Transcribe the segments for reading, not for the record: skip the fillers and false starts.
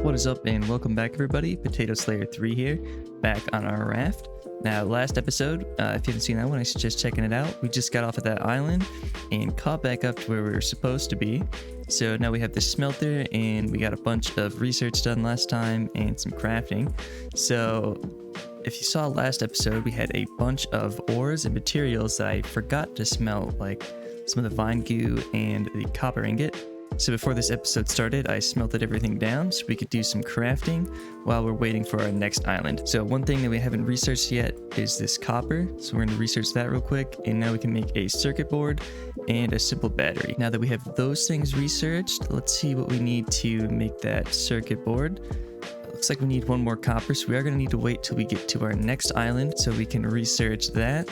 What is up, and welcome back everybody. Potato Slayer 3 here, back on our raft. Now, last episode, if you haven't seen that one, I suggest checking it out. We just got off at that island and caught back up to where we were supposed to be. So now we have this smelter, and we got a bunch of research done last time and some crafting. So if you saw last episode, we had a bunch of ores and materials that I forgot to smelt, like some of the vine goo and the copper ingot. So before this episode started, I smelted everything down so we could do some crafting while we're waiting for our next island. So one thing that we haven't researched yet is this copper. So we're going to research that real quick, and now we can make a circuit board and a simple battery. Now that we have those things researched, let's see what we need to make that circuit board. Looks like we need one more copper, so we are going to need to wait till we get to our next island so we can research that.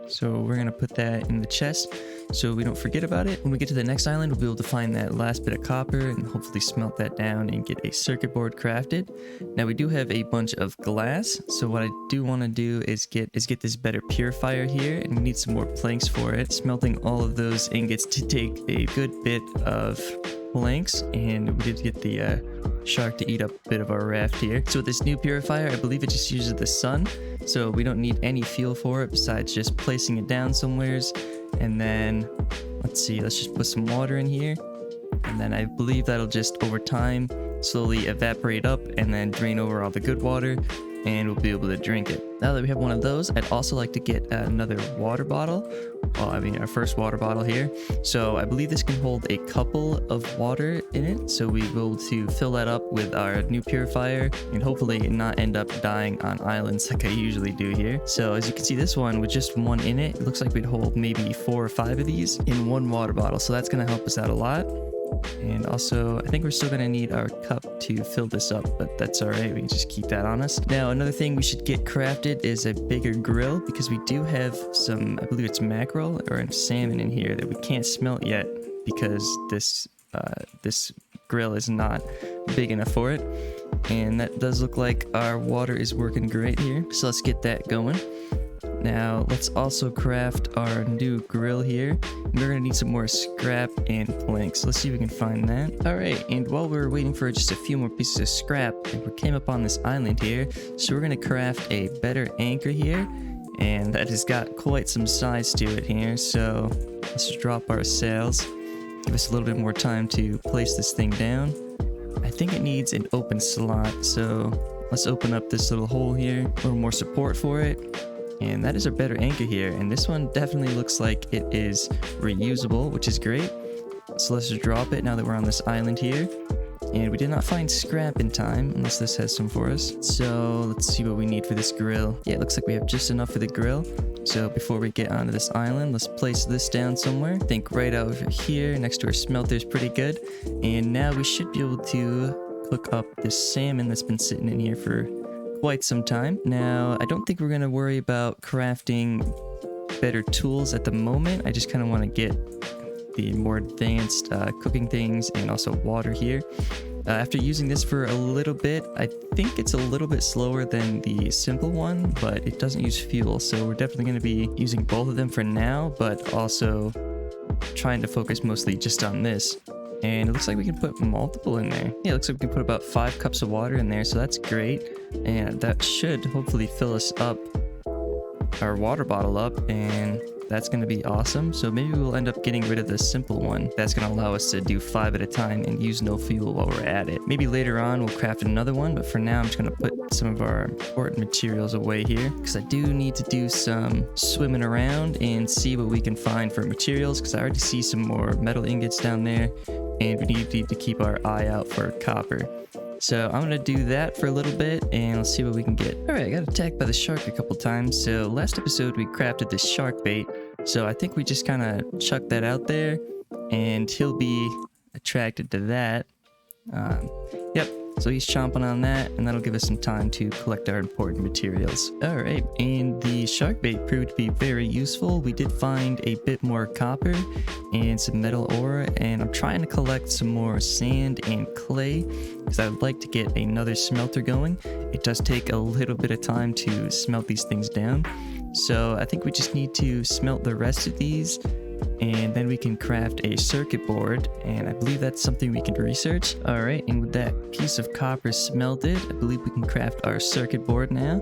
So we're going to put that in the chest so we don't forget about it. When we get to the next island, we'll be able to find that last bit of copper and hopefully smelt that down and get a circuit board crafted. Now we do have a bunch of glass, so what I do want to do is get this better purifier here, and we need some more planks for it. Smelting all of those ingots to take a good bit of planks, and we did get the shark to eat up a bit of our raft here. So with this new purifier, I believe it just uses the sun, so we don't need any fuel for it besides just placing it down somewheres. And then let's just put some water in here, and then I believe that'll just over time slowly evaporate up and then drain over all the good water, and we'll be able to drink it. Now that we have one of those, I'd also like to get another water bottle. Our first water bottle here. So I believe this can hold a couple of water in it, so we will to fill that up with our new purifier and hopefully not end up dying on islands like I usually do here. So as you can see, this one with just one in it, it looks like we'd hold maybe 4 or 5 of these in one water bottle, so that's going to help us out a lot. And also, I think we're still going to need our cup to fill this up, but that's alright, we can just keep that on us. Now, another thing we should get crafted is a bigger grill, because we do have some, I believe it's mackerel or salmon in here that we can't smelt yet, because this grill is not big enough for it. And that does look like our water is working great here, so let's get that going. Now, let's also craft our new grill here. We're going to need some more scrap and planks. Let's see if we can find that. Alright, and while we're waiting for just a few more pieces of scrap, we came up on this island here. So we're going to craft a better anchor here. And that has got quite some size to it here. So let's just drop our sails. Give us a little bit more time to place this thing down. I think it needs an open slot. So let's open up this little hole here. A little more support for it. And that is a better anchor here, and this one definitely looks like it is reusable, which is great. So let's just drop it now that we're on this island here. And we did not find scrap in time, unless this has some for us. So let's see what we need for this grill. Yeah, it looks like we have just enough for the grill. So before we get onto this island, let's place this down somewhere. I think right over here next to our smelter is pretty good. And now we should be able to cook up this salmon that's been sitting in here for quite some time. Now, I don't think we're going to worry about crafting better tools at the moment. I just kind of want to get the more advanced cooking things and also water here. After using this for a little bit, I think it's a little bit slower than the simple one, but it doesn't use fuel, so we're definitely going to be using both of them for now, but also trying to focus mostly just on this. And it looks like we can put multiple in there. Yeah, it looks like we can put about 5 cups of water in there, so that's great. And that should hopefully fill us up, our water bottle up, and that's going to be awesome. So maybe we'll end up getting rid of the simple one. That's going to allow us to do 5 at a time and use no fuel while we're at it. Maybe later on we'll craft another one, but for now I'm just going to put some of our important materials away here, because I do need to do some swimming around and see what we can find for materials, because I already see some more metal ingots down there, and we need to keep our eye out for copper. So I'm gonna do that for a little bit, and let's see what we can get. Alright, I got attacked by the shark a couple times. So last episode we crafted this shark bait, so I think we just kind of chuck that out there and he'll be attracted to that. Yep, so he's chomping on that, and that'll give us some time to collect our important materials. Alright, and the shark bait proved to be very useful. We did find a bit more copper and some metal ore, and I'm trying to collect some more sand and clay, because I would like to get another smelter going. It does take a little bit of time to smelt these things down, so I think we just need to smelt the rest of these and then we can craft a circuit board, and I believe that's something we can research. All right, and with that piece of copper smelted, I believe we can craft our circuit board now,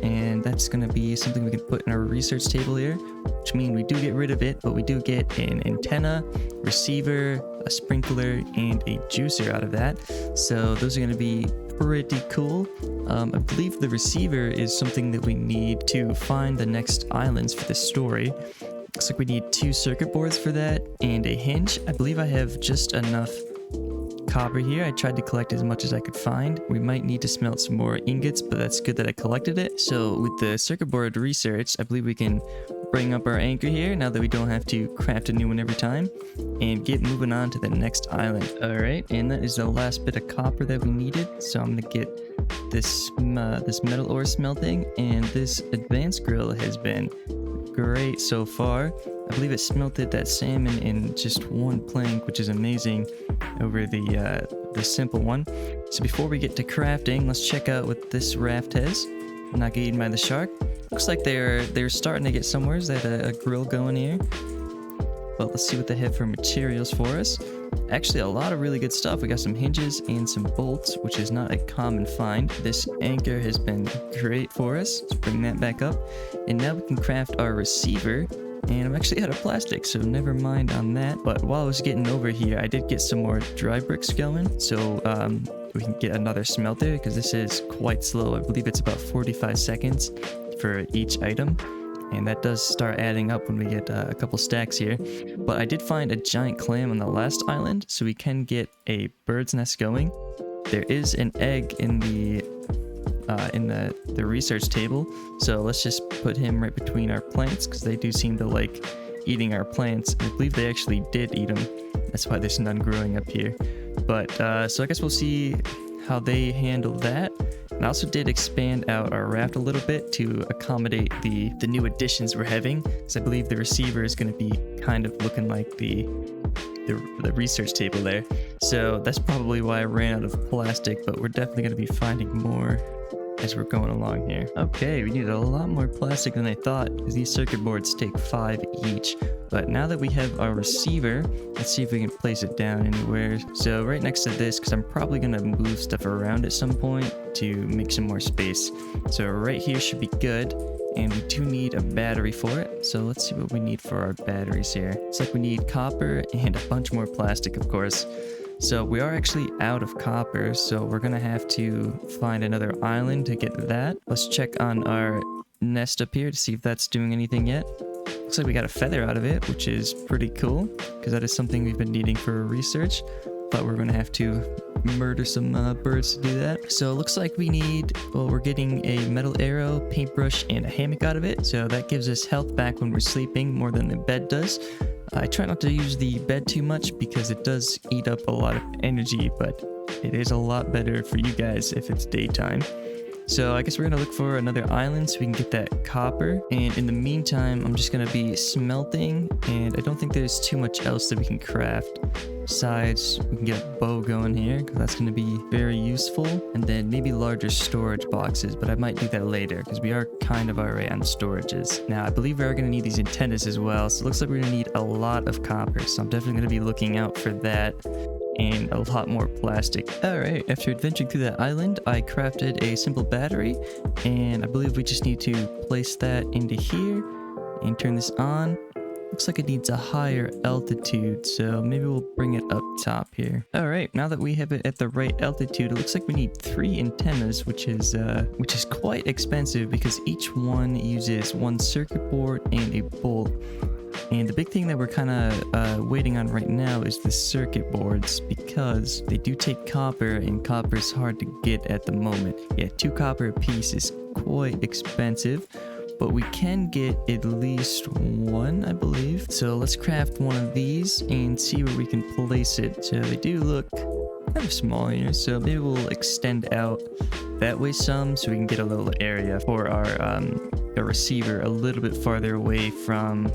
and that's going to be something we can put in our research table here, which means we do get rid of it, but we do get an antenna, receiver, a sprinkler, and a juicer out of that. So those are going to be pretty cool. I believe the receiver is something that we need to find the next islands for this story. Looks like we need 2 circuit boards for that and a hinge. I believe I have just enough copper here. I tried to collect as much as I could find. We might need to smelt some more ingots, but that's good that I collected it. So with the circuit board research, I believe we can bring up our anchor here now that we don't have to craft a new one every time, and get moving on to the next island. All right, and that is the last bit of copper that we needed. So I'm gonna get this metal ore smelting, and this advanced grill has been great so far. I believe it smelted that salmon in just 1 plank, which is amazing over the simple one. So before we get to crafting, let's check out what this raft has. Not get eaten by the shark. Looks like they're starting to get somewhere. Is that a grill going here? But let's see what they have for materials for us. Actually, a lot of really good stuff. We got some hinges and some bolts, which is not a common find. This anchor has been great for us. Let's bring that back up. And now we can craft our receiver. And I'm actually out of plastic, so never mind on that. But while I was getting over here, I did get some more dry bricks going. So we can get another smelter, because this is quite slow. I believe it's about 45 seconds for each item. And that does start adding up when we get a couple stacks here. But I did find a giant clam on the last island, so we can get a bird's nest going. There is an egg in the research table, so let's just put him right between our plants, because they do seem to like eating our plants. I believe they actually did eat them. That's why there's none growing up here. But so I guess we'll see how they handle that. And I also did expand out our raft a little bit to accommodate the new additions we're having. So I believe the receiver is going to be kind of looking like the research table there. So that's probably why I ran out of plastic, but we're definitely going to be finding more as we're going along here. Okay, we needed a lot more plastic than I thought, because these circuit boards take 5 each. But now that we have our receiver, let's see if we can place it down anywhere. So right next to this, because I'm probably going to move stuff around at some point to make some more space. So right here should be good. And we do need a battery for it. So let's see what we need for our batteries here. It's like we need copper and a bunch more plastic, of course. So we are actually out of copper, so we're gonna have to find another island to get that. Let's check on our nest up here to see if that's doing anything yet. Looks like we got a feather out of it, which is pretty cool, because that is something we've been needing for research. But we're gonna have to murder some birds to do that. So it looks like we need, well, we're getting a metal arrow, paintbrush, and a hammock out of it. So that gives us health back when we're sleeping more than the bed does. I try not to use the bed too much because it does eat up a lot of energy, but it is a lot better for you guys if it's daytime. So I guess we're gonna look for another island so we can get that copper. And in the meantime, I'm just gonna be smelting, and I don't think there's too much else that we can craft. Besides, we can get a bow going here, because that's gonna be very useful. And then maybe larger storage boxes, but I might do that later, because we are kind of already on storages. Now, I believe we are gonna need these antennas as well, so it looks like we're gonna need a lot of copper, so I'm definitely gonna be looking out for that. And a lot more plastic. Alright, after adventuring through that island, I crafted a simple battery, and I believe we just need to place that into here and turn this on. Looks like it needs a higher altitude, so maybe we'll bring it up top here. Alright, now that we have it at the right altitude, it looks like we need 3 antennas, which is quite expensive because each one uses 1 circuit board and a bolt. And the big thing that we're kind of waiting on right now is the circuit boards, because they do take copper, and copper is hard to get at the moment. Yeah, 2 copper a piece is quite expensive, but we can get at least 1, I believe. So let's craft one of these and see where we can place it. So they do look kind of small here, so maybe we'll extend out that way some so we can get a little area for our receiver a little bit farther away from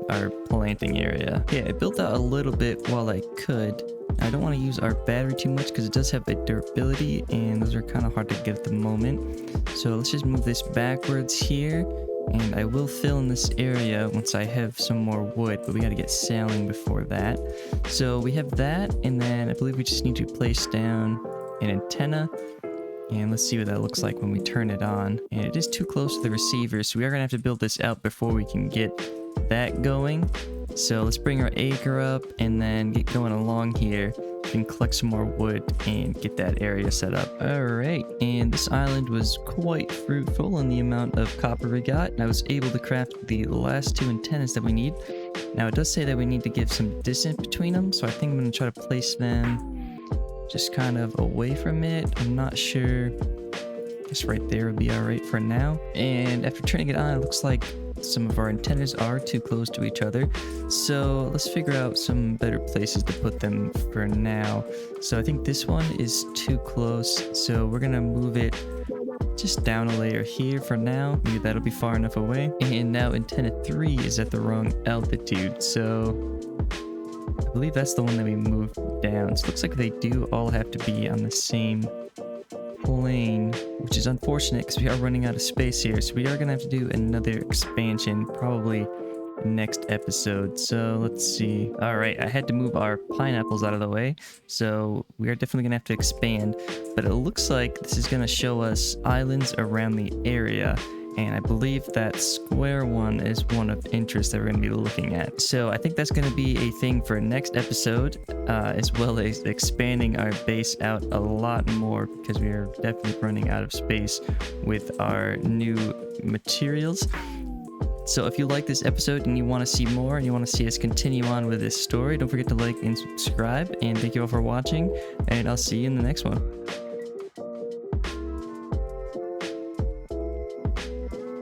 our planting area. Yeah, I built out a little bit while I could. I don't want to use our battery too much because it does have a durability, and those are kind of hard to get at the moment. So let's just move this backwards here, And I will fill in this area once I have some more wood, but we got to get sailing before that. So we have that, and then I believe we just need to place down an antenna. And let's see what that looks like when we turn it on. And it is too close to the receiver, so we are going to have to build this out before we can get that going. So let's bring our acre up and then get going along here. We can collect some more wood and get that area set up. Alright, and this island was quite fruitful in the amount of copper we got. And I was able to craft the last 2 antennas that we need. Now it does say that we need to give some distance between them, so I think I'm going to try to place them just kind of away from it. I'm not sure. Just right there would be alright for now. And after turning it on, it looks like some of our antennas are too close to each other. So let's figure out some better places to put them for now. So I think this one is too close. So we're going to move it just down a layer here for now. Maybe that'll be far enough away. And now antenna 3 is at the wrong altitude. So I believe that's the one that we moved down. So it looks like they do all have to be on the same plane, which is unfortunate because we are running out of space here. So we are going to have to do another expansion probably next episode. So let's see. All right, I had to move our pineapples out of the way. So we are definitely going to have to expand. But it looks like this is going to show us islands around the area. And I believe that square one is one of interest that we're going to be looking at. So I think that's going to be a thing for next episode, as well as expanding our base out a lot more because we are definitely running out of space with our new materials. So if you like this episode and you want to see more and you want to see us continue on with this story, don't forget to like and subscribe. And thank you all for watching, and I'll see you in the next one.